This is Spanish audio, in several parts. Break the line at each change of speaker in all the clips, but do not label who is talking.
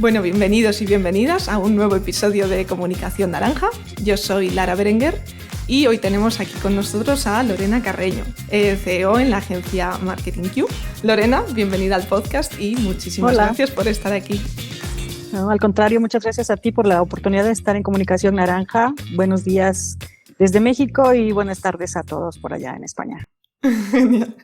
Bueno, bienvenidos y bienvenidas a un nuevo episodio de Comunicación Naranja. Yo soy Lara Berenguer y hoy tenemos aquí con nosotros a Lorena Carreño, CEO en la agencia Marketing Q. Lorena, bienvenida al podcast y muchísimas gracias por estar aquí.
No, al contrario, muchas gracias a ti por la oportunidad de estar en Comunicación Naranja. Buenos días desde México y buenas tardes a todos por allá en España.
Genial.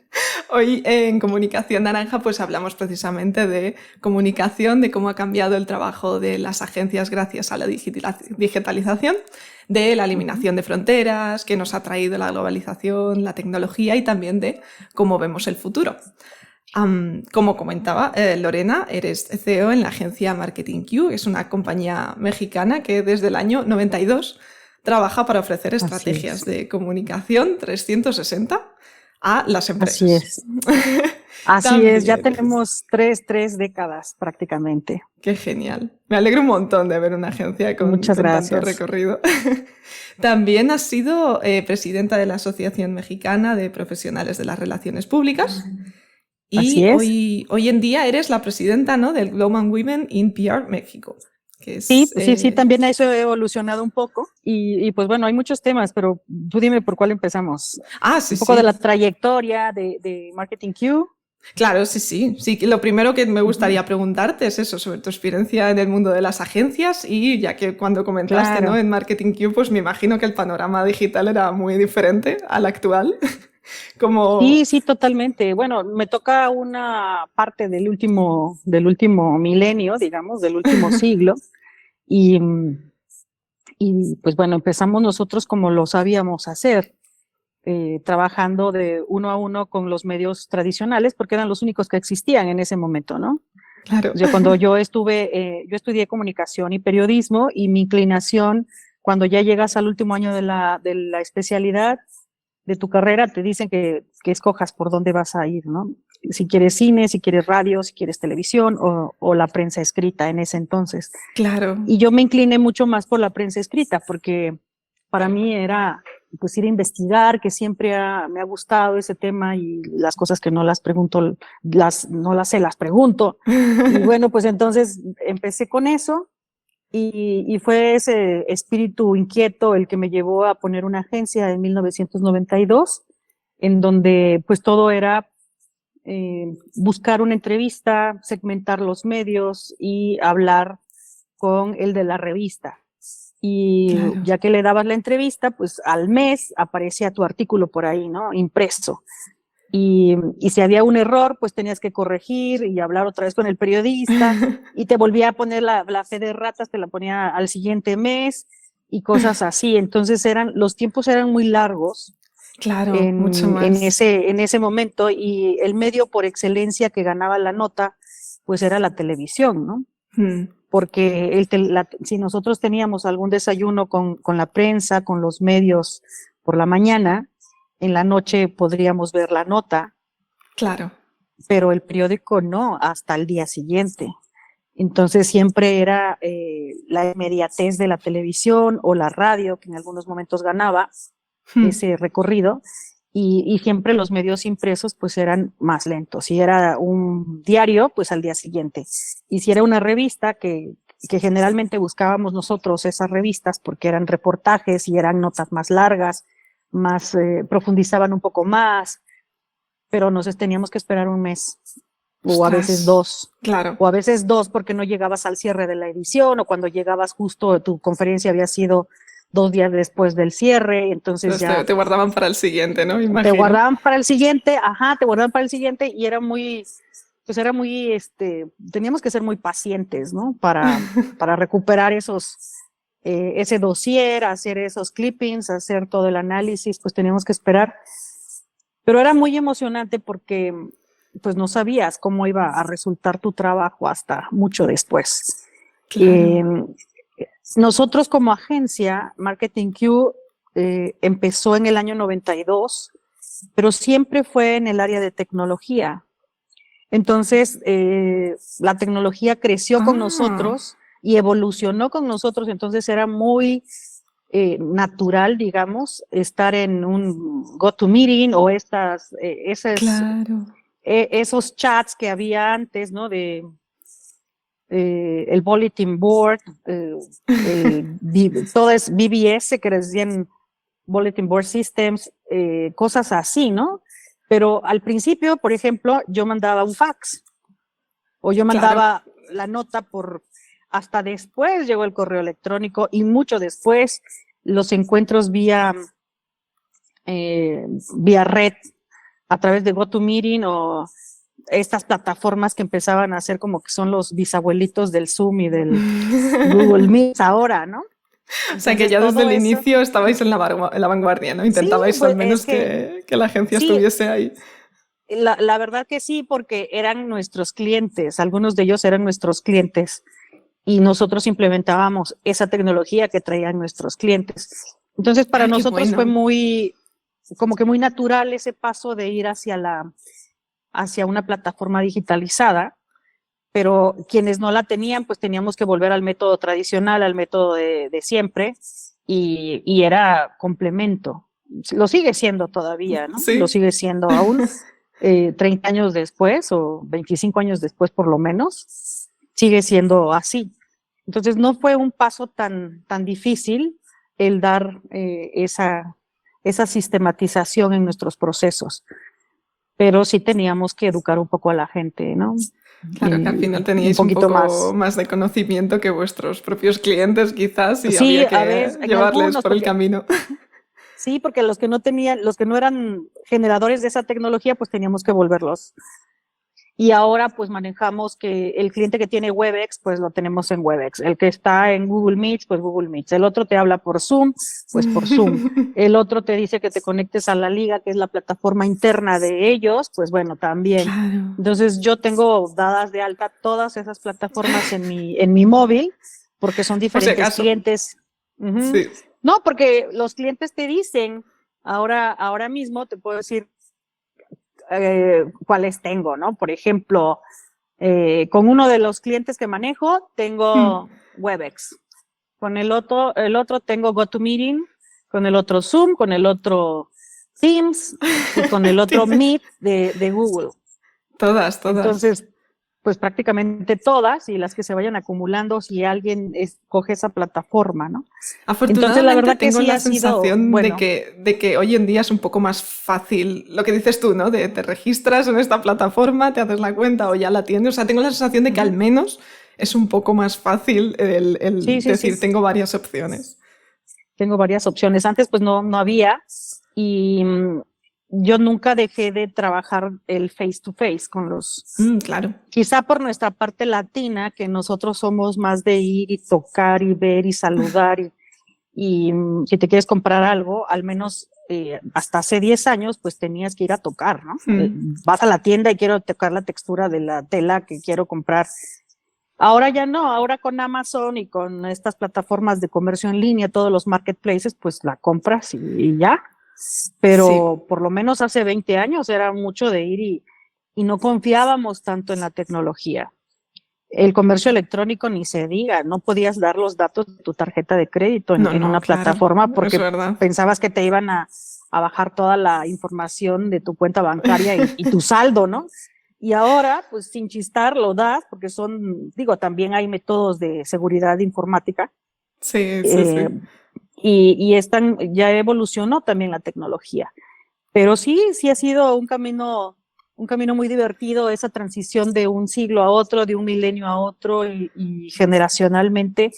Hoy en Comunicación Naranja pues hablamos precisamente de comunicación, de cómo ha cambiado el trabajo de las agencias gracias a la digitalización, de la eliminación de fronteras, que nos ha traído la globalización, la tecnología y también de cómo vemos el futuro. Como comentaba Lorena, eres CEO en la agencia Marketing Q, que es una compañía mexicana que desde el año 92 trabaja para ofrecer estrategias de comunicación 360 a las empresas.
Así es. Así es, ya tenemos tres décadas prácticamente.
Qué genial. Me alegro un montón de ver una agencia con tanto recorrido. También has sido presidenta de la Asociación Mexicana de Profesionales de las Relaciones Públicas. Y hoy en día eres la presidenta, ¿no?, del Global Women in PR México. Que es,
sí, también eso ha evolucionado un poco y pues bueno, hay muchos temas, pero tú dime por cuál empezamos.
Sí,
un poco de la trayectoria de Marketing Q.
Claro, sí. Lo primero que me gustaría preguntarte es eso, sobre tu experiencia en el mundo de las agencias y ya que cuando comentaste, ¿no?, en Marketing Q, pues me imagino que el panorama digital era muy diferente al actual.
Sí, totalmente. Bueno, me toca una parte del último milenio, digamos, del último siglo. Y pues bueno, empezamos nosotros como lo sabíamos hacer, trabajando de uno a uno con los medios tradicionales, porque eran los únicos que existían en ese momento, ¿no?
Claro.
Cuando yo estudié comunicación y periodismo, y mi inclinación, cuando ya llegas al último año de la especialidad de tu carrera, te dicen que escojas por dónde vas a ir, ¿no? Si quieres cine, si quieres radio, si quieres televisión o la prensa escrita en ese entonces.
Claro.
Y yo me incliné mucho más por la prensa escrita porque para mí era pues ir a investigar, que siempre me ha gustado ese tema y las cosas que no las pregunto, no las sé, las pregunto. Y bueno, pues entonces empecé con eso. Y fue ese espíritu inquieto el que me llevó a poner una agencia en 1992, en donde pues todo era buscar una entrevista, segmentar los medios y hablar con el de la revista. Y ya que le dabas la entrevista, pues al mes aparecía tu artículo por ahí, ¿no?, impreso. Y si había un error, pues tenías que corregir y hablar otra vez con el periodista y te volvía a poner la fe de ratas, te la ponía al siguiente mes y cosas así. Entonces los tiempos eran muy largos.
Claro, mucho más.
En ese momento, y el medio por excelencia que ganaba la nota, pues era la televisión, ¿no? Porque si nosotros teníamos algún desayuno con la prensa, con los medios por la mañana, en la noche podríamos ver la nota.
Claro.
Pero el periódico no, hasta el día siguiente. Entonces siempre era la inmediatez de la televisión o la radio, que en algunos momentos ganaba ese recorrido, y siempre los medios impresos pues eran más lentos. Si era un diario, pues al día siguiente. Y si era una revista, que generalmente buscábamos nosotros esas revistas porque eran reportajes y eran notas más largas, más profundizaban un poco más, pero nos teníamos que esperar un mes o a veces dos.
Claro.
O a veces dos porque no llegabas al cierre de la edición, o cuando llegabas justo tu conferencia había sido 2 días después del cierre, entonces ya
te guardaban para el siguiente, ¿no? Imagino.
Te guardaban para el siguiente, y era muy teníamos que ser muy pacientes, ¿no? Para recuperar ese dossier, hacer esos clippings, hacer todo el análisis, pues teníamos que esperar. Pero era muy emocionante porque pues no sabías cómo iba a resultar tu trabajo hasta mucho después.
Claro.
Nosotros como agencia, Marketing Q, empezó en el año 92, pero siempre fue en el área de tecnología. Entonces, la tecnología creció con nosotros y evolucionó con nosotros, entonces era muy natural, digamos, estar en un GoToMeeting o esos chats que había antes, ¿no? el bulletin board, todo es BBS, que decían bulletin board systems, cosas así, ¿no? Pero al principio, por ejemplo, yo mandaba un fax o yo mandaba la nota hasta después llegó el correo electrónico y mucho después los encuentros vía red a través de GoToMeeting o estas plataformas que empezaban a hacer como que son los bisabuelitos del Zoom y del Google Meet ahora, ¿no?
Entonces, o sea, que ya desde el inicio estabais en la vanguardia, ¿no? Intentabais
sí, pues,
al menos que la agencia estuviese ahí.
La verdad que sí, porque eran nuestros clientes, algunos de ellos eran nuestros clientes y nosotros implementábamos esa tecnología que traían nuestros clientes. Entonces, para nosotros fue como que muy natural ese paso de ir hacia una plataforma digitalizada, pero quienes no la tenían, pues teníamos que volver al método tradicional, al método de siempre, y era complemento. Lo sigue siendo todavía, ¿no?
Sí.
Lo sigue siendo aún 30 años después o 25 años después por lo menos, sigue siendo así. Entonces no fue un paso tan difícil el dar esa sistematización en nuestros procesos, pero sí teníamos que educar un poco a la gente, ¿no?
Claro, que al final teníais un poco más de conocimiento que vuestros propios clientes quizás y
sí,
había que llevarles por el camino.
Sí, porque los que no eran generadores de esa tecnología, pues teníamos que volverlos. Y ahora pues manejamos que el cliente que tiene Webex, pues lo tenemos en Webex. El que está en Google Meet, pues Google Meet. El otro te habla por Zoom, pues por Zoom. El otro te dice que te conectes a la liga, que es la plataforma interna de ellos, pues bueno, también.
Claro.
Entonces yo tengo dadas de alta todas esas plataformas en mi móvil, porque son diferentes clientes.
Sí.
No, porque los clientes te dicen, ahora mismo te puedo decir cuáles tengo, ¿no? Por ejemplo, con uno de los clientes que manejo, tengo Webex. Con el otro tengo GoToMeeting, con el otro Zoom, con el otro Teams y con el otro Meet de Google.
Todas.
Entonces, pues prácticamente todas y las que se vayan acumulando si alguien escoge esa plataforma, ¿no?
Afortunadamente
entonces, la verdad
tengo
que sí
la sensación
bueno,
de que hoy en día es un poco más fácil lo que dices tú, ¿no? De te registras en esta plataforma, te haces la cuenta o ya la tienes. O sea, tengo la sensación de que al menos es un poco más fácil el decir tengo varias opciones.
Tengo varias opciones. Antes pues no había y yo nunca dejé de trabajar el face to face con los...
claro.
Quizá por nuestra parte latina, que nosotros somos más de ir y tocar y ver y saludar y si te quieres comprar algo, al menos hasta hace 10 años, pues tenías que ir a tocar, ¿no? Vas a la tienda y quiero tocar la textura de la tela que quiero comprar. Ahora ya no, ahora con Amazon y con estas plataformas de comercio en línea, todos los marketplaces, pues la compras y ya. Pero por lo menos hace 20 años era mucho de ir y no confiábamos tanto en la tecnología. El comercio electrónico ni se diga, no podías dar los datos de tu tarjeta de crédito en una plataforma porque pensabas que te iban a bajar toda la información de tu cuenta bancaria y tu saldo, ¿no? Y ahora, pues sin chistar, lo das porque también hay métodos de seguridad informática.
Sí.
Y ya evolucionó también la tecnología. Pero sí ha sido un camino muy divertido, esa transición de un siglo a otro, de un milenio a otro, y generacionalmente,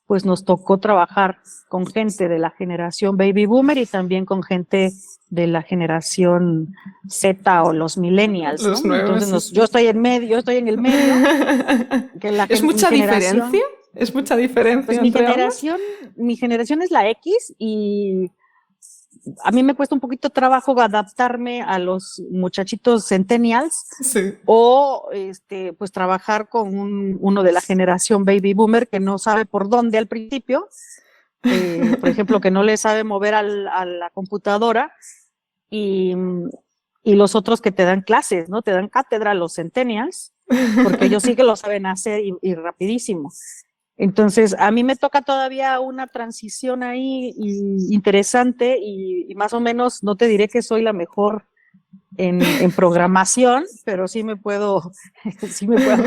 pues nos tocó trabajar con gente de la generación Baby Boomer y también con gente de la generación Z o los millennials,
los
¿no?
nuevos,
Entonces yo estoy en el medio.
¿Es mucha diferencia? ¿Es mucha diferencia?
Pues mi generación es la X y a mí me cuesta un poquito trabajo adaptarme a los muchachitos centennials o pues trabajar con uno de la generación baby boomer que no sabe por dónde al principio, por ejemplo, que no le sabe mover a la computadora y los otros que te dan clases, ¿no? Te dan cátedra a los centennials porque ellos sí que lo saben hacer y rapidísimo. Entonces, a mí me toca todavía una transición ahí interesante y más o menos, no te diré que soy la mejor en programación, pero sí me puedo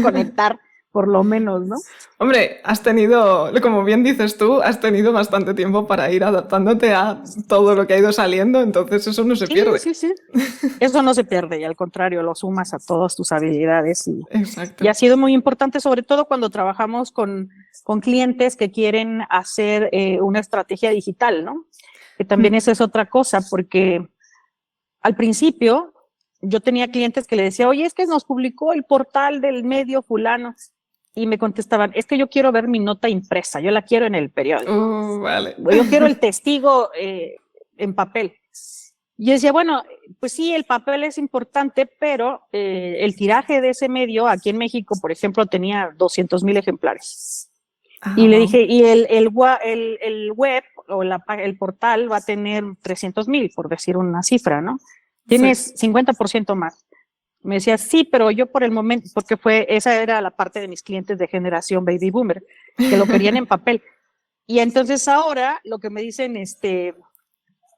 conectar por lo menos, ¿no?
Hombre, has tenido, como bien dices tú, has tenido bastante tiempo para ir adaptándote a todo lo que ha ido saliendo, entonces eso no se pierde.
Sí, sí. Eso no se pierde y al contrario, lo sumas a todas tus habilidades
Exacto.
y ha sido muy importante, sobre todo cuando trabajamos con clientes que quieren hacer una estrategia digital, ¿no? Que también esa es otra cosa, porque al principio yo tenía clientes que le decía, oye, es que nos publicó el portal del medio fulano. Y me contestaban, es que yo quiero ver mi nota impresa, yo la quiero en el periódico.
Vale.
Yo quiero el testigo en papel. Y yo decía, bueno, pues sí, el papel es importante, pero el tiraje de ese medio aquí en México, por ejemplo, tenía 200,000 ejemplares. Y le dije, y el web o el portal va a tener 300,000, por decir una cifra, ¿no? Tienes 50% más. Me decía, sí, pero yo por el momento, porque esa era la parte de mis clientes de generación baby boomer, que lo querían en papel. Y entonces ahora lo que me dicen,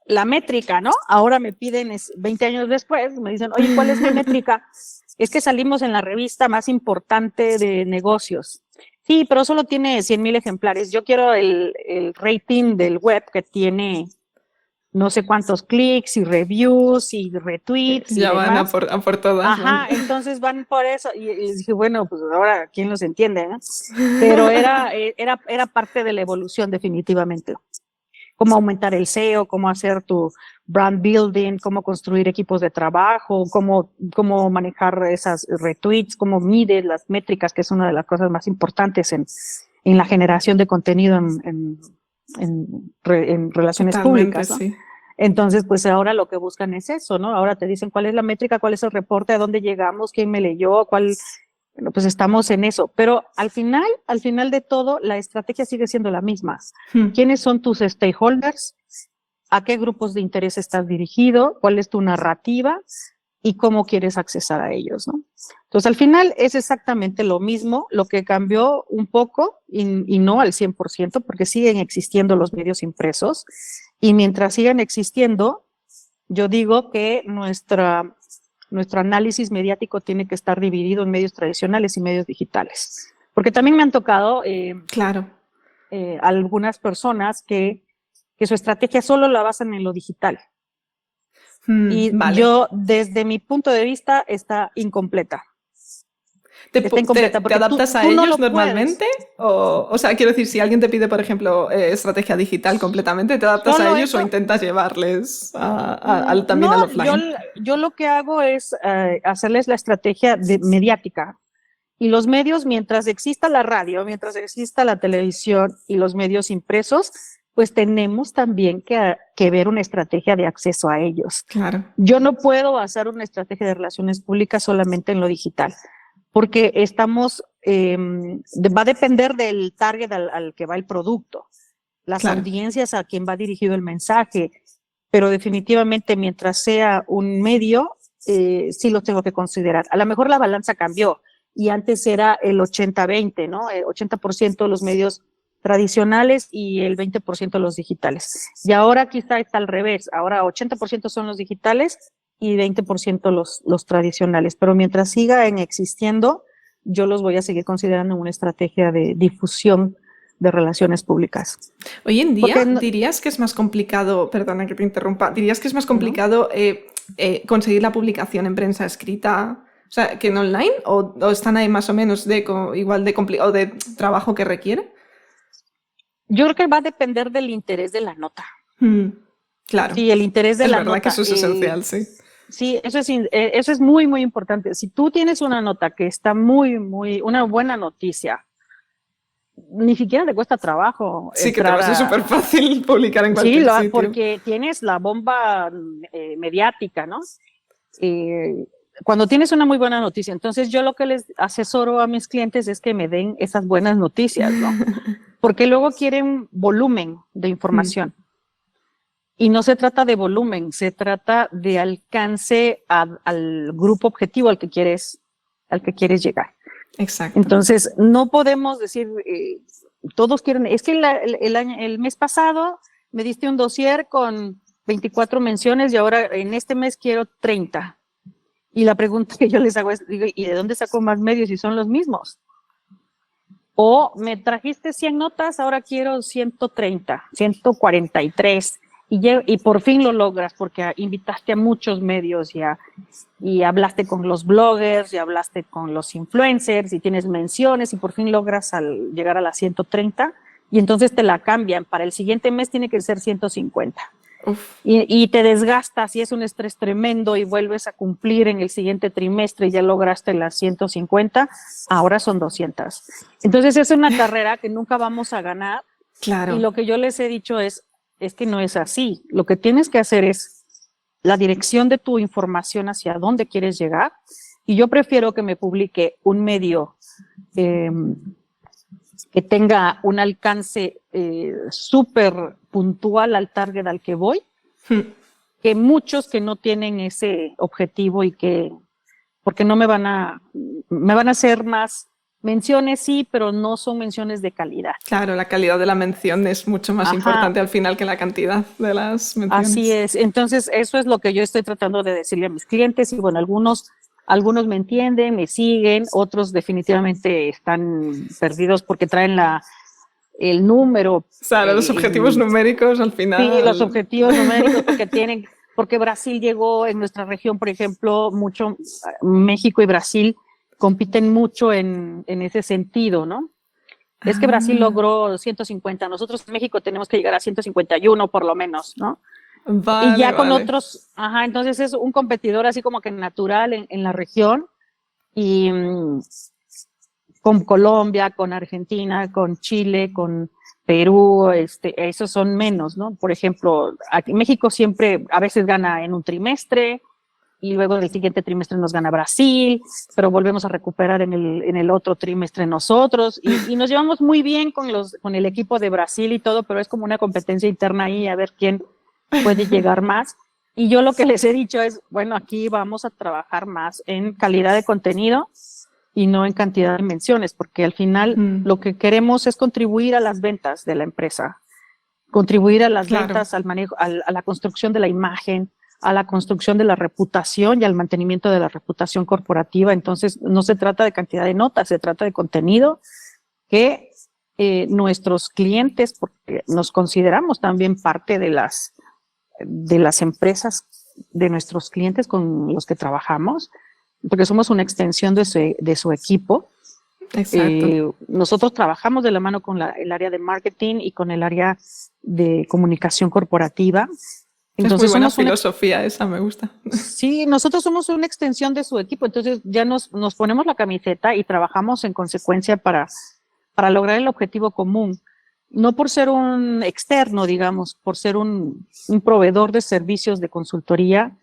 la métrica, ¿no? Ahora me piden, 20 años después, me dicen, oye, ¿cuál es mi métrica? Es que salimos en la revista más importante de negocios. Sí, pero solo tiene 100,000 ejemplares. Yo quiero el rating del web que tiene no sé cuántos clics y reviews y retweets
ya
y
van
demás.
a por todas.
Ajá, entonces van por eso. Y dije, bueno, pues ahora, ¿quién los entiende? ¿No? Pero era parte de la evolución definitivamente. Cómo aumentar el SEO, cómo hacer tu brand building, cómo construir equipos de trabajo, cómo manejar esas retweets, cómo mides las métricas, que es una de las cosas más importantes en la generación de contenido en relaciones
Totalmente,
públicas, ¿no?
Sí.
Entonces, pues ahora lo que buscan es eso, ¿no? Ahora te dicen cuál es la métrica, cuál es el reporte, a dónde llegamos, quién me leyó, bueno, pues estamos en eso. Pero al final de todo, la estrategia sigue siendo la misma. ¿Quiénes son tus stakeholders? ¿A qué grupos de interés estás dirigido? ¿Cuál es tu narrativa? Y cómo quieres accesar a ellos, ¿no? Entonces, al final es exactamente lo mismo, lo que cambió un poco y no al 100%, porque siguen existiendo los medios impresos. Y mientras sigan existiendo, yo digo que nuestro análisis mediático tiene que estar dividido en medios tradicionales y medios digitales. Porque también me han tocado
claro.
Algunas personas que su estrategia solo la basan en lo digital. Y
vale.
yo, desde mi punto de vista, está incompleta.
¿Te adaptas a ellos normalmente? O sea, quiero decir, si alguien te pide, por ejemplo, estrategia digital completamente, ¿te adaptas a ellos o intentas llevarles también al offline?
Yo lo que hago es hacerles la estrategia mediática. Y los medios, mientras exista la radio, mientras exista la televisión y los medios impresos, pues tenemos también que ver una estrategia de acceso a ellos.
Claro.
Yo no puedo basar una estrategia de relaciones públicas solamente en lo digital, porque va a depender del target al que va el producto, las audiencias a quien va dirigido el mensaje, pero definitivamente mientras sea un medio, sí lo tengo que considerar. A lo mejor la balanza cambió y antes era el 80-20, ¿no? El 80% los medios tradicionales y el 20% los digitales. Y ahora quizá está al revés, ahora 80% son los digitales y 20% los tradicionales, pero mientras sigan existiendo, yo los voy a seguir considerando una estrategia de difusión de relaciones públicas.
Hoy en día, ¿dirías que es más complicado, perdona que te interrumpa, dirías que es más complicado conseguir la publicación en prensa escrita, o sea, que en online, o están ahí más o menos igual de complicado de trabajo que requiere?
Yo creo que va a depender del interés de la nota.
Claro.
Sí, el interés de la nota.
Es verdad que eso es esencial, sí.
Sí, eso es muy, muy importante. Si tú tienes una nota que está una buena noticia, ni siquiera te cuesta trabajo.
Sí, que te va a ser súper fácil publicar en cualquier sitio.
Porque tienes la bomba mediática, ¿no? Cuando tienes una muy buena noticia, entonces yo lo que les asesoro a mis clientes es que me den esas buenas noticias, ¿no? Porque luego quieren volumen de información. Y no se trata de volumen, se trata de alcance al grupo objetivo al que quieres llegar.
Exacto.
Entonces, no podemos decir, todos quieren, es que el mes pasado me diste un dossier con 24 menciones y ahora en este mes quiero 30. Y la pregunta que yo les hago es, digo, ¿y de dónde saco más medios si son los mismos? O me trajiste 100 notas, ahora quiero 130, 143. Y por fin lo logras porque invitaste a muchos medios y hablaste con los bloggers y hablaste con los influencers y tienes menciones y por fin logras llegar a las 130 y entonces te la cambian. Para el siguiente mes tiene que ser 150. Y te desgastas y es un estrés tremendo y vuelves a cumplir en el siguiente trimestre y ya lograste las 150, ahora son 200. Entonces es una carrera que nunca vamos a ganar.
Claro.
Y lo que yo les he dicho es que no es así. Lo que tienes que hacer es la dirección de tu información hacia dónde quieres llegar. Y yo prefiero que me publique un medio que tenga un alcance súper puntual al target al que voy, que muchos que no tienen ese objetivo y porque no me van a hacer más menciones, sí, pero no son menciones de calidad.
Claro, la calidad de la mención es mucho más importante al final que la cantidad de las menciones.
Así es. Entonces, eso es lo que yo estoy tratando de decirle a mis clientes y bueno, algunos me entienden, me siguen, otros definitivamente están perdidos porque traen el número.
Claro, los objetivos numéricos al final.
Sí, los objetivos numéricos porque Brasil llegó en nuestra región, por ejemplo, mucho, México y Brasil compiten mucho en ese sentido, ¿no? Es que Brasil logró 150, nosotros en México tenemos que llegar a 151 por lo menos, ¿no?
Vale,
y ya con otros, entonces es un competidor así como que natural en la región y con Colombia, con Argentina, con Chile, con Perú, esos son menos, ¿no? Por ejemplo, aquí México siempre a veces gana en un trimestre y luego el siguiente trimestre nos gana Brasil, pero volvemos a recuperar en el otro trimestre nosotros y nos llevamos muy bien con el equipo de Brasil y todo, pero es como una competencia interna ahí a ver quién puede llegar más. Y yo lo que les he dicho es, bueno, aquí vamos a trabajar más en calidad de contenido y no en cantidad de menciones, porque al final lo que queremos es contribuir a las ventas de la empresa, contribuir a las ventas, al manejo, a la construcción de la imagen, a la construcción de la reputación y al mantenimiento de la reputación corporativa. Entonces, no se trata de cantidad de notas, se trata de contenido que nuestros clientes, porque nos consideramos también parte de las empresas de nuestros clientes con los que trabajamos, porque somos una extensión de su equipo.
Exacto.
Nosotros trabajamos de la mano con el área de marketing y con el área de comunicación corporativa. Entonces,
es muy buena filosofía esa, me gusta.
Sí, nosotros somos una extensión de su equipo, entonces ya nos ponemos la camiseta y trabajamos en consecuencia para lograr el objetivo común. No por ser un externo, digamos, por ser un proveedor de servicios de consultoría,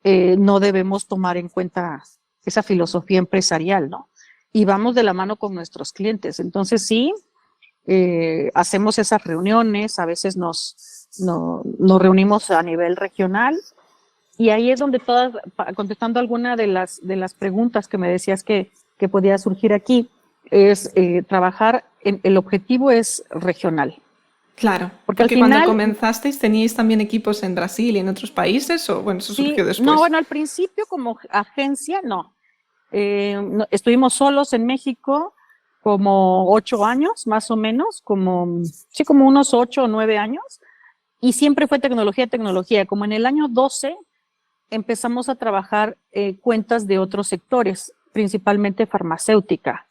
no debemos tomar en cuenta esa filosofía empresarial, ¿no? Y vamos de la mano con nuestros clientes. Entonces sí, hacemos esas reuniones, a veces nos reunimos a nivel regional y ahí es donde contestando alguna de las preguntas que me decías que podía surgir aquí, es trabajar, el objetivo es regional.
Claro, porque al final, cuando comenzasteis teníais también equipos en Brasil y en otros países, o bueno, eso surgió después.
No, bueno, al principio como agencia no. Estuvimos solos en México como 8 años, más o menos, como unos 8 o 9 años, y siempre fue tecnología. Como en el año 12 empezamos a trabajar cuentas de otros sectores, principalmente farmacéutica.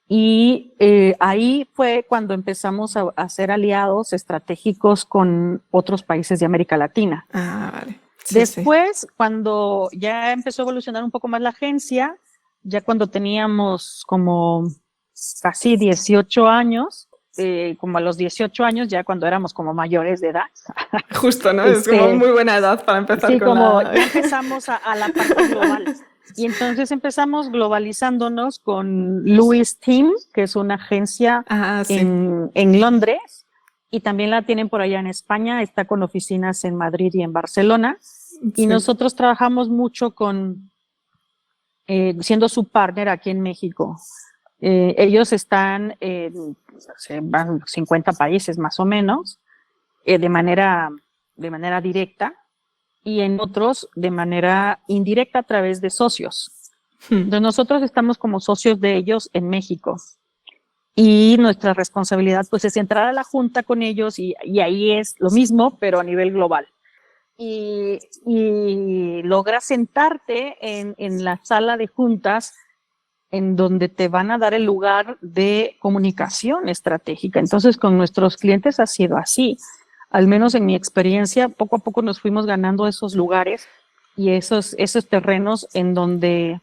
Y ahí fue cuando empezamos a hacer aliados estratégicos con otros países de América Latina.
Vale. Sí,
Después, cuando ya empezó a evolucionar un poco más la agencia, ya cuando teníamos como casi 18 años, como a los 18 años, ya cuando éramos como mayores de edad.
Justo, ¿no? Es como muy buena edad para empezar
sí,
con
como ya empezamos a la parte global. Y entonces empezamos globalizándonos con Louis Team, que es una agencia en Londres, y también la tienen por allá en España, está con oficinas en Madrid y en Barcelona. Y nosotros trabajamos mucho siendo su partner aquí en México. Ellos están en 50 países más o menos, de manera directa, y en otros de manera indirecta a través de socios. Entonces nosotros estamos como socios de ellos en México. Y nuestra responsabilidad pues es entrar a la junta con ellos y ahí es lo mismo, pero a nivel global. Y logras sentarte en la sala de juntas en donde te van a dar el lugar de comunicación estratégica. Entonces, con nuestros clientes ha sido así. Al menos en mi experiencia, poco a poco nos fuimos ganando esos lugares y esos terrenos en donde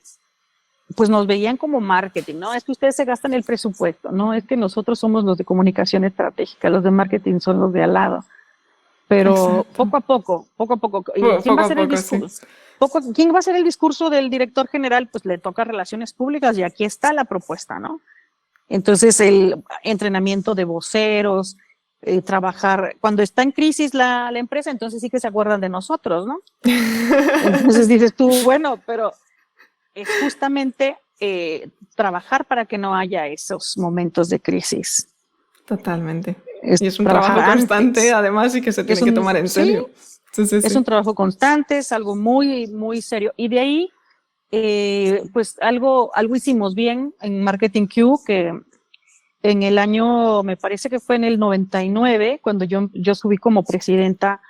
pues nos veían como marketing, ¿no? Es que ustedes se gastan el presupuesto, ¿no? Es que nosotros somos los de comunicación estratégica, los de marketing son los de al lado. Pero
Exacto.
poco a poco. ¿Y quién va a hacer el discurso? Sí. ¿Quién va a hacer el discurso del director general? Pues le toca relaciones públicas y aquí está la propuesta, ¿no? Entonces el entrenamiento de voceros, trabajar, cuando está en crisis la empresa, entonces sí que se acuerdan de nosotros, ¿no? Entonces dices tú, bueno, pero es justamente trabajar para que no haya esos momentos de crisis.
Totalmente. Y es un trabajo constante, antes. Además, y que se tiene que tomar en serio.
Sí, es un trabajo constante, es algo muy, muy serio. Y de ahí, pues algo hicimos bien en Marketing Q, que en el año, me parece que fue en el 99, cuando yo subí como presidenta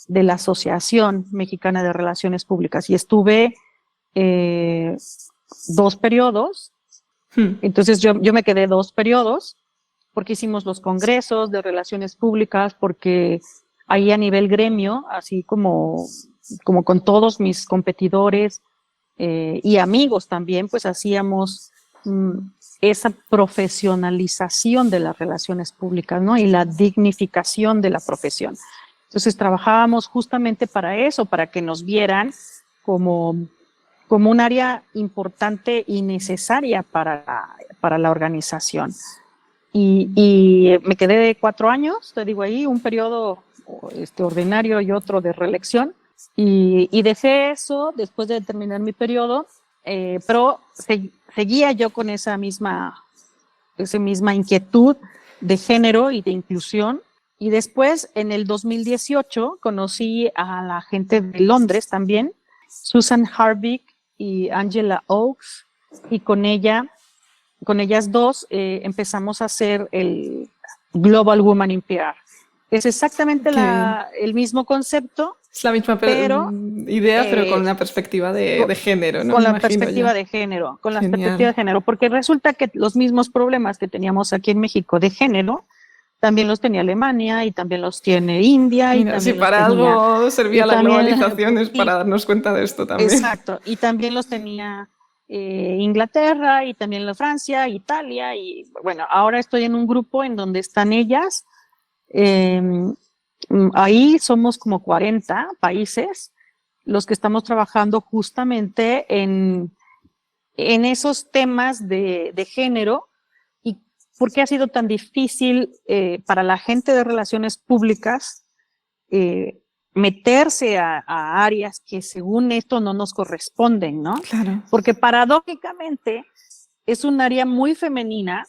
de la Asociación Mexicana de Relaciones Públicas y estuve 2 periodos. Entonces yo me quedé 2 periodos porque hicimos los congresos de relaciones públicas, porque ahí a nivel gremio, así como con todos mis competidores y amigos también, pues hacíamos esa profesionalización de las relaciones públicas, ¿no? Y la dignificación de la profesión. Entonces trabajábamos justamente para eso, para que nos vieran como un área importante y necesaria para la organización. Y me quedé de 4 años, te digo ahí, un periodo ordinario y otro de reelección. Y dejé eso después de terminar mi periodo, pero seguía yo con esa misma inquietud de género y de inclusión. Y después, en el 2018, conocí a la gente de Londres también, Susan Harvick y Angela Oakes, y con ellas dos empezamos a hacer el Global Woman in PR. Es exactamente el mismo concepto.
Es la misma idea, pero con una perspectiva de género, ¿no?
Con la perspectiva de género, porque resulta que los mismos problemas que teníamos aquí en México de género, también los tenía Alemania y también los tiene India.
Mira,
y también
si para algo servía la globalización es para darnos cuenta de esto también.
Exacto, y también los tenía Inglaterra y también la Francia, Italia, y bueno, ahora estoy en un grupo en donde están ellas. Ahí somos como 40 países los que estamos trabajando justamente en esos temas de género. ¿Y por qué ha sido tan difícil para la gente de relaciones públicas meterse a áreas que según esto no nos corresponden, ¿no?
Claro.
Porque paradójicamente es un área muy femenina,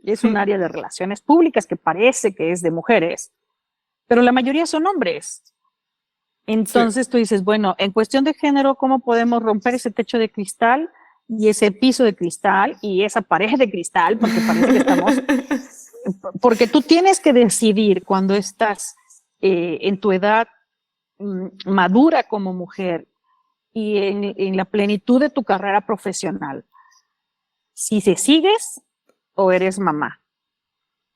es un área de relaciones públicas que parece que es de mujeres, pero la mayoría son hombres. Entonces tú dices, bueno, en cuestión de género, ¿cómo podemos romper ese techo de cristal y ese piso de cristal y esa pared de cristal? Porque parece que estamos... Porque tú tienes que decidir cuando estás en tu edad madura como mujer y en la plenitud de tu carrera profesional, si se sigues o eres mamá.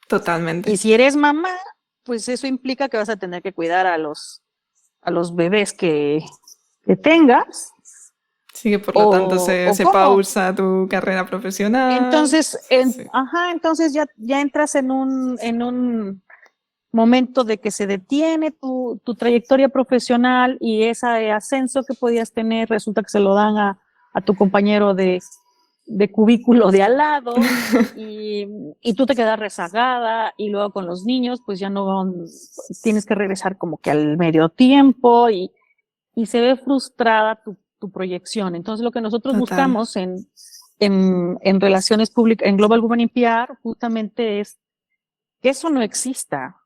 Totalmente.
Y si eres mamá, pues eso implica que vas a tener que cuidar a los bebés que tengas.
Sí, que por lo tanto se pausa tu carrera profesional.
Entonces, entonces ya entras en un momento de que se detiene tu trayectoria profesional y ese ascenso que podías tener resulta que se lo dan a tu compañero de cubículo de al lado y tú te quedas rezagada y luego con los niños pues ya no tienes que regresar como que al medio tiempo y se ve frustrada tu proyección. Entonces lo que nosotros buscamos en relaciones públicas, en Global Women in PR, justamente es que eso no exista.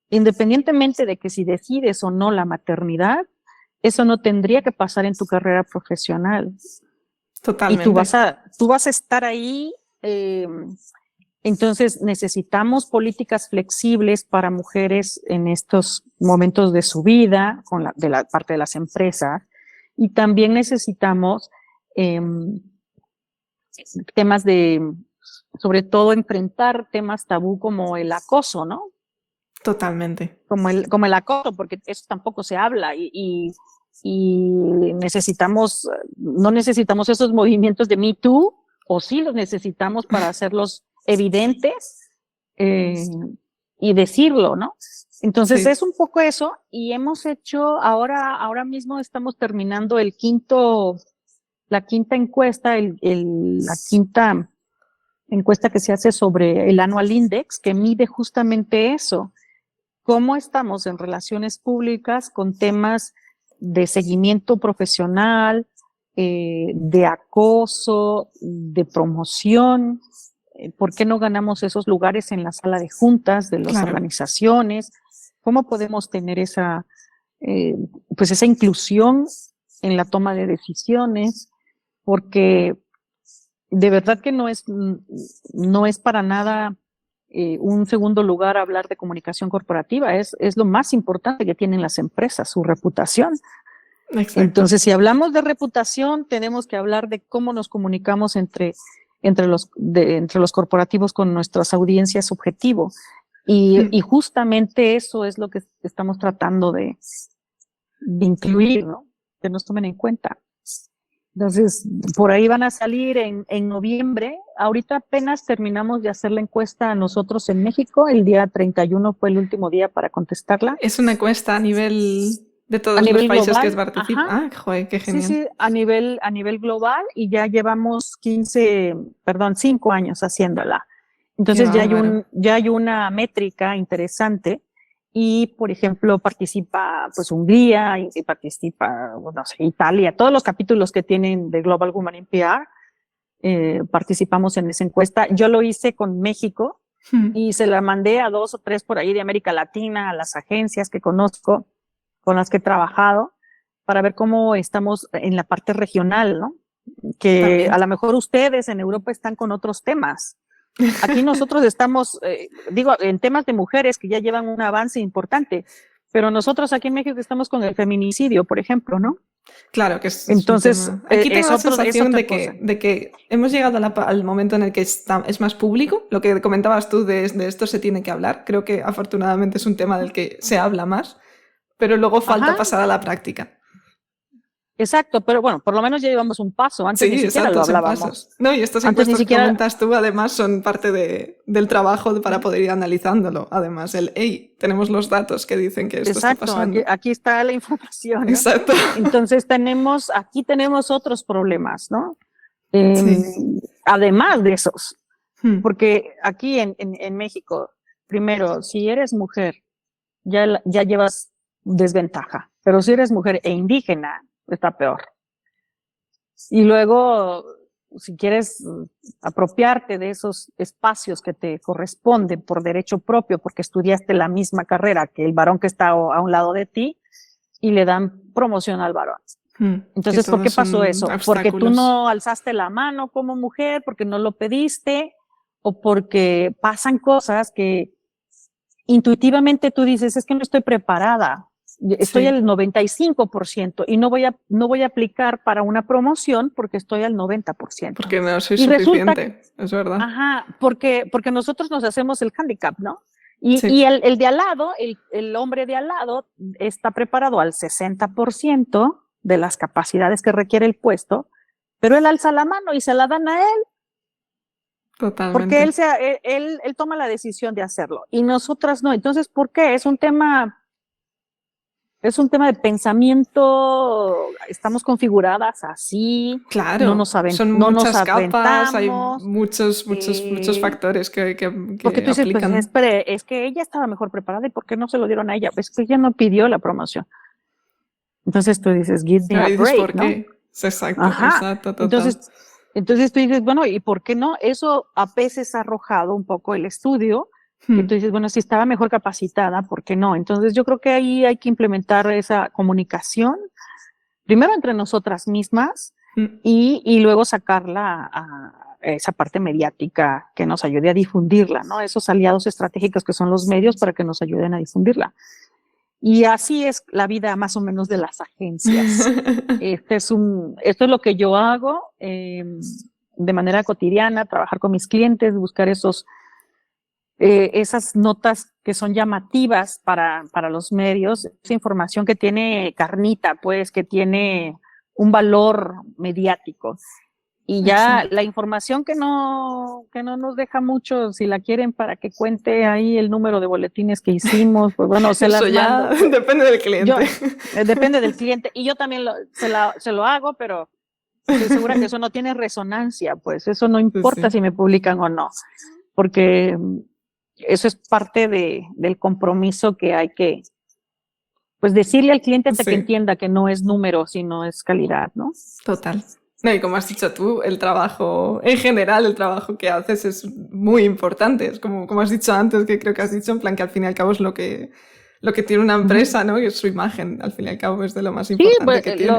Independientemente de que si decides o no la maternidad, eso no tendría que pasar en tu carrera profesional.
Totalmente.
Y tú vas a estar ahí en Entonces necesitamos políticas flexibles para mujeres en estos momentos de su vida, de la parte de las empresas, y también necesitamos temas sobre todo enfrentar temas tabú como el acoso, ¿no?
Totalmente.
Como el acoso, porque eso tampoco se habla y no necesitamos esos movimientos de Me Too, o sí los necesitamos para hacerlos evidentes y decirlo, ¿no? Entonces
Sí.
es un poco eso, y hemos hecho, ahora mismo estamos terminando la quinta encuesta, la quinta encuesta que se hace sobre el Annual Index, que mide justamente eso, cómo estamos en relaciones públicas con temas de seguimiento profesional, de acoso, de promoción. ¿Por qué no ganamos esos lugares en la sala de juntas de las organizaciones? ¿Cómo podemos tener esa inclusión en la toma de decisiones? Porque de verdad que no es para nada un segundo lugar hablar de comunicación corporativa, es lo más importante que tienen las empresas, su reputación.
Exacto.
Entonces, si hablamos de reputación, tenemos que hablar de cómo nos comunicamos entre los corporativos con nuestras audiencias objetivo. Y justamente eso es lo que estamos tratando de incluir, ¿no? Que nos tomen en cuenta. Entonces, por ahí van a salir en noviembre. Ahorita apenas terminamos de hacer la encuesta nosotros en México. El día 31 fue el último día para contestarla.
Es una encuesta a nivel de todos los países global, que participan. Ah, joder, qué genial.
Sí, a nivel global, y ya llevamos 5 años haciéndola. Entonces ya hay una métrica interesante. Y, por ejemplo, participa pues Hungría, y participa, no sé, Italia, todos los capítulos que tienen de Global Women in PR, participamos en esa encuesta. Yo lo hice con México y se la mandé a 2 o 3 por ahí de América Latina, a las agencias que conozco, con las que he trabajado, para ver cómo estamos en la parte regional, ¿no? Que también, a lo mejor ustedes en Europa están con otros temas. Aquí nosotros estamos, en temas de mujeres que ya llevan un avance importante, pero nosotros aquí en México estamos con el feminicidio, por ejemplo, ¿no?
Claro que es.
Entonces,
aquí tengo la sensación de que hemos llegado al momento en el que es más público. Lo que comentabas tú de esto se tiene que hablar. Creo que afortunadamente es un tema del que se habla más, pero luego falta pasar a la práctica.
Exacto, pero bueno, por lo menos ya llevamos un paso. Antes ni siquiera lo hablábamos.
No, y estas encuestas que comentas tú, además, son parte del trabajo para poder ir analizándolo. Además, tenemos los datos que dicen que esto está pasando.
Aquí está la información, ¿no?
Exacto.
Entonces aquí tenemos otros problemas, ¿no? Además de esos. Porque aquí en México, primero, si eres mujer, ya llevas desventaja. Pero si eres mujer e indígena, está peor. Y luego, si quieres apropiarte de esos espacios que te corresponden por derecho propio, porque estudiaste la misma carrera que el varón que está a un lado de ti, y le dan promoción al varón. Entonces, ¿por qué pasó eso? Porque tú no alzaste la mano como mujer, porque no lo pediste, o porque pasan cosas que intuitivamente tú dices, es que no estoy preparada. Estoy al 95% y no voy a aplicar para una promoción porque estoy al 90%.
Porque no soy suficiente, es verdad.
Ajá, porque nosotros nos hacemos el handicap, ¿no? Y el de al lado, el hombre de al lado está preparado al 60% de las capacidades que requiere el puesto, pero él alza la mano y se la dan a él.
Totalmente.
Porque él toma la decisión de hacerlo y nosotras no. Entonces, ¿por qué? Es un tema de pensamiento, estamos configuradas así.
Claro,
son
muchas capas, hay muchos factores que
porque tú dices,
aplican.
Pues, espere, es que ella estaba mejor preparada y ¿por qué no se lo dieron a ella? Pues que ella no pidió la promoción. Entonces tú dices, give me a break,
¿por qué?
¿no?
Exacto,
Ajá.
exacto, total.
Entonces tú dices, bueno, ¿y por qué no? Eso a veces ha arrojado un poco el estudio. Y tú dices, bueno, si estaba mejor capacitada, ¿por qué no? Entonces yo creo que ahí hay que implementar esa comunicación, primero entre nosotras mismas y luego sacarla esa parte mediática que nos ayude a difundirla, ¿no? Esos aliados estratégicos que son los medios para que nos ayuden a difundirla. Y así es la vida más o menos de las agencias. Esto es lo que yo hago de manera cotidiana, trabajar con mis clientes, buscar esas notas que son llamativas para los medios, esa información que tiene carnita, pues, que tiene un valor mediático. Y ya la información que no nos deja mucho, si la quieren para que cuente ahí el número de boletines que hicimos, pues bueno, se las mando.
Pues, depende del cliente.
Depende del cliente. Y yo también se lo hago, pero estoy segura que eso no tiene resonancia, pues eso no importa si me publican o no, porque eso es parte del compromiso que hay que, pues, decirle al cliente hasta que entienda que no es número, sino es calidad, ¿no?
Total. No, y como has dicho tú, el trabajo, en general, el trabajo que haces es muy importante. Es como has dicho antes, que creo que has dicho, en plan que al fin y al cabo es lo que tiene una empresa, ¿no? Y es su imagen, al fin y al cabo es de lo más importante que tiene.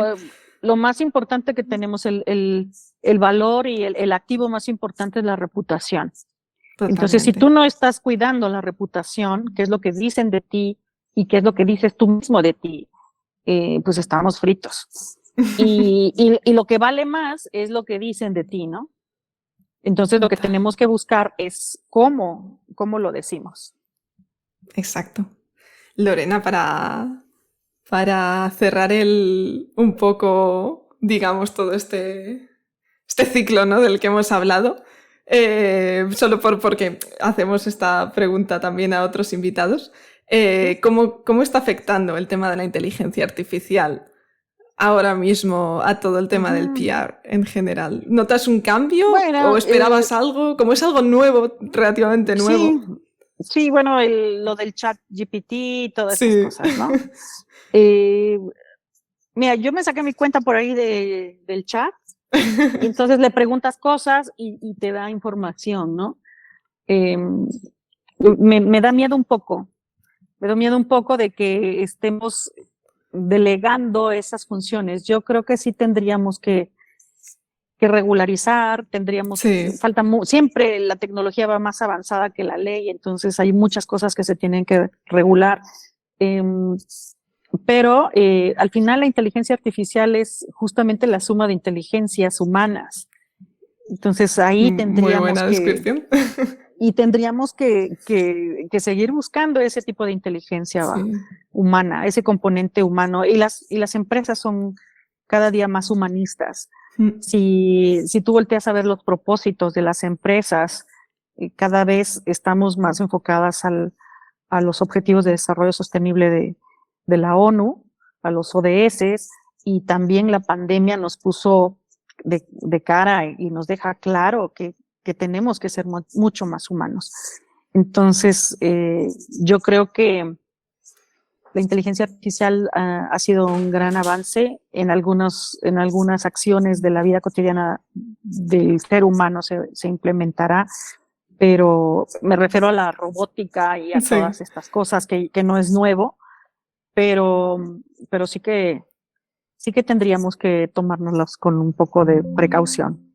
Lo más importante que tenemos, el valor y el activo más importante es la reputación. Totalmente. Entonces, si tú no estás cuidando la reputación, qué es lo que dicen de ti y qué es lo que dices tú mismo de ti, pues estamos fritos. Y lo que vale más es lo que dicen de ti, ¿no? Entonces lo que tenemos que buscar es cómo lo decimos.
Exacto. Lorena, para cerrar un poco, digamos, todo este ciclo, ¿no? Del que hemos hablado, solo porque hacemos esta pregunta también a otros invitados, ¿cómo está afectando el tema de la inteligencia artificial ahora mismo a todo el tema del PR en general? ¿Notas un cambio o esperabas algo? Como es algo nuevo, relativamente nuevo.
Sí, bueno, lo del chat GPT y todas esas cosas, ¿no? Mira, yo me saqué mi cuenta por ahí del chat y entonces le preguntas cosas y te da información, ¿no? Me da miedo un poco. Me da miedo un poco de que estemos delegando esas funciones. Yo creo que sí tendríamos que regularizar, siempre la tecnología va más avanzada que la ley, entonces hay muchas cosas que se tienen que regular. Pero al final la inteligencia artificial es justamente la suma de inteligencias humanas. Entonces ahí tendríamos
muy buena descripción.
Y tendríamos que seguir buscando ese tipo de inteligencia humana, ese componente humano. Y las empresas son cada día más humanistas. Si tú volteas a ver los propósitos de las empresas, cada vez estamos más enfocadas a los Objetivos de Desarrollo Sostenible de la ONU, a los ODS, y también la pandemia nos puso de cara y nos deja claro que tenemos que ser mucho más humanos. Entonces, yo creo que la inteligencia artificial ha sido un gran avance en algunas acciones de la vida cotidiana del ser humano se implementará, pero me refiero a la robótica y a todas estas cosas que no es nuevo, pero sí que tendríamos que tomárnoslas con un poco de precaución.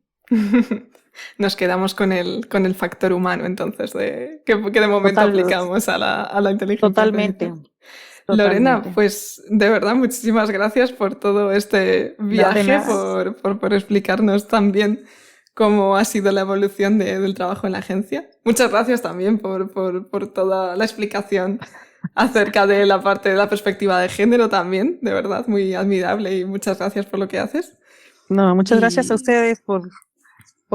Nos quedamos con el factor humano, entonces, que de momento aplicamos a la inteligencia.
Totalmente.
Lorena, pues de verdad, muchísimas gracias por todo este viaje, por explicarnos también cómo ha sido la evolución del trabajo en la agencia. Muchas gracias también por toda la explicación acerca de la parte de la perspectiva de género también, de verdad, muy admirable, y muchas gracias por lo que haces.
No, muchas gracias a ustedes por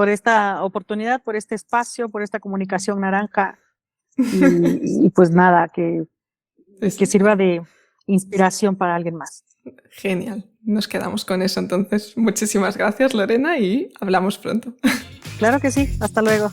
esta oportunidad, por este espacio, por esta comunicación naranja y pues nada, que sirva de inspiración para alguien más.
Genial, nos quedamos con eso entonces. Muchísimas gracias, Lorena, y hablamos pronto.
Claro que sí, hasta luego.